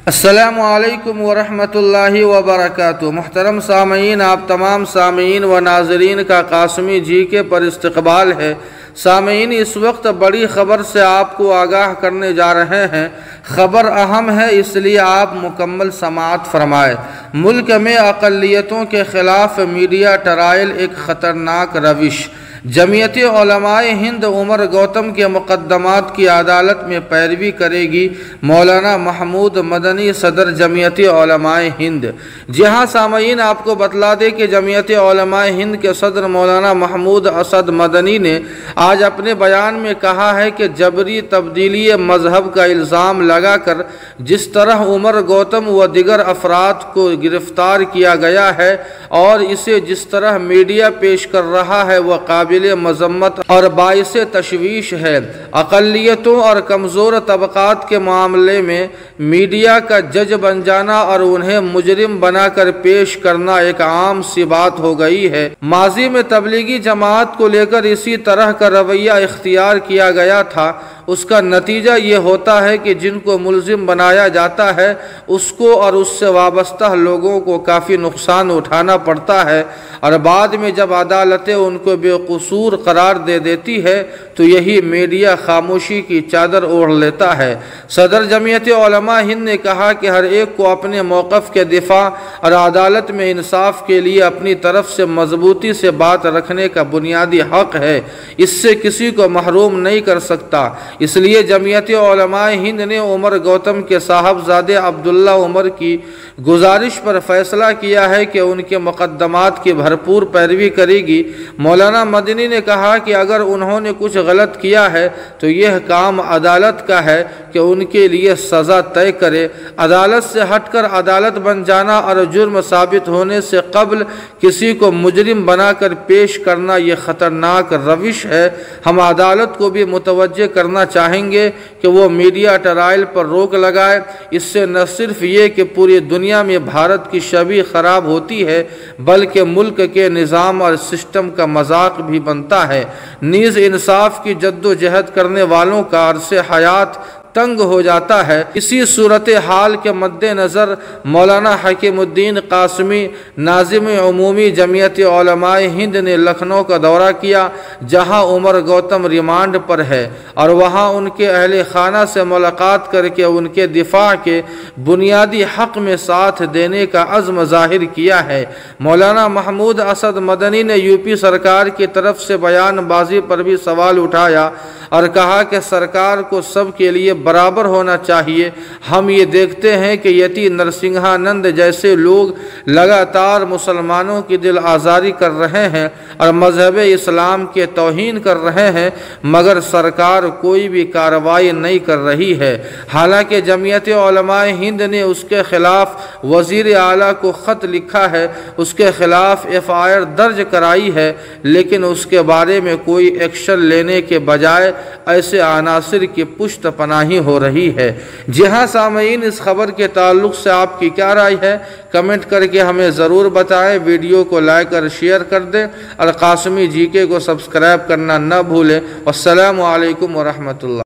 السلام علیکم ورحمۃ اللہ وبرکاتہ۔ محترم سامعین، آپ تمام سامعین و ناظرین کا قاسمی جی کے پر استقبال ہے۔ سامعین، اس وقت بڑی خبر سے آپ کو آگاہ کرنے جا رہے ہیں۔ خبر اہم ہے، اس لیے آپ مکمل سماعت فرمائے۔ ملک میں اقلیتوں کے خلاف میڈیا ٹرائل ایک خطرناک روش۔ جمعیت علماء ہند عمر گوتم کے مقدمات کی عدالت میں پیروی کرے گی۔ مولانا محمود مدنی، صدر جمعیت علماء ہند۔ جی ہاں سامعین، آپ کو بتلا دے کہ جمعیت علماء ہند کے صدر مولانا محمود اسد مدنی نے آج اپنے بیان میں کہا ہے کہ جبری تبدیلی مذہب کا الزام لگا کر جس طرح عمر گوتم و دیگر افراد کو گرفتار کیا گیا ہے اور اسے جس طرح میڈیا پیش کر رہا ہے وہ قابل مذمت اور باعث تشویش ہے۔ اقلیتوں اور کمزور طبقات کے معاملے میں میڈیا کا جج بن جانا اور انہیں مجرم بنا کر پیش کرنا ایک عام سی بات ہو گئی ہے۔ ماضی میں تبلیغی جماعت کو لے کر اسی طرح کا رویہ اختیار کیا گیا تھا۔ اس کا نتیجہ یہ ہوتا ہے کہ جن کو ملزم بنایا جاتا ہے اس کو اور اس سے وابستہ لوگوں کو کافی نقصان اٹھانا پڑتا ہے، اور بعد میں جب عدالتیں ان کو بے قصور قرار دے دیتی ہے تو یہی میڈیا خاموشی کی چادر اوڑھ لیتا ہے۔ صدر جمعیت علماء ہند نے کہا کہ ہر ایک کو اپنے موقف کے دفاع اور عدالت میں انصاف کے لیے اپنی طرف سے مضبوطی سے بات رکھنے کا بنیادی حق ہے، اس سے کسی کو محروم نہیں کر سکتا۔ اس لیے جمعیت علماء ہند نے عمر گوتم کے صاحبزادے عبداللہ عمر کی گزارش پر فیصلہ کیا ہے کہ ان کے مقدمات کی بھرپور پیروی کرے گی۔ مولانا مدنی نے کہا کہ اگر انہوں نے کچھ غلط کیا ہے تو یہ کام عدالت کا ہے کہ ان کے لیے سزا طے کرے۔ عدالت سے ہٹ کر عدالت بن جانا اور جرم ثابت ہونے سے قبل کسی کو مجرم بنا کر پیش کرنا یہ خطرناک روش ہے۔ ہم عدالت کو بھی متوجہ کرنا چاہیں گے کہ وہ میڈیا ٹرائل پر روک لگائے۔ اس سے نہ صرف یہ کہ پوری دنیا میں بھارت کی چھوی خراب ہوتی ہے بلکہ ملک کے نظام اور سسٹم کا مذاق بھی بنتا ہے، نیز انصاف کی جدوجہد کرنے والوں کا عرص حیات تنگ ہو جاتا ہے۔ اسی صورتحال کے مد نظر مولانا حکیم الدین قاسمی، ناظم عمومی جمعیت علماء ہند نے لکھنؤ کا دورہ کیا جہاں عمر گوتم ریمانڈ پر ہے، اور وہاں ان کے اہل خانہ سے ملاقات کر کے ان کے دفاع کے بنیادی حق میں ساتھ دینے کا عزم ظاہر کیا ہے۔ مولانا محمود اسد مدنی نے یوپی سرکار کی طرف سے بیان بازی پر بھی سوال اٹھایا اور کہا کہ سرکار کو سب کے لیے برابر ہونا چاہیے۔ ہم یہ دیکھتے ہیں کہ یتی نرسنگھانند جیسے لوگ لگاتار مسلمانوں کی دل آزاری کر رہے ہیں اور مذہب اسلام کے توہین کر رہے ہیں، مگر سرکار کوئی بھی کارروائی نہیں کر رہی ہے۔ حالانکہ جمعیت علماء ہند نے اس کے خلاف وزیر اعلیٰ کو خط لکھا ہے، اس کے خلاف FIR درج کرائی ہے، لیکن اس کے بارے میں کوئی ایکشن لینے کے بجائے ایسے عناصر کی پشت پناہی ہو رہی ہے۔ جی ہاں سامعین، اس خبر کے تعلق سے آپ کی کیا رائے ہے؟ کمنٹ کر کے ہمیں ضرور بتائیں۔ ویڈیو کو لائک اور شیئر کر دیں اور قاسمی جی کے کو سبسکرائب کرنا نہ بھولیں۔ والسلام علیکم ورحمۃ اللہ۔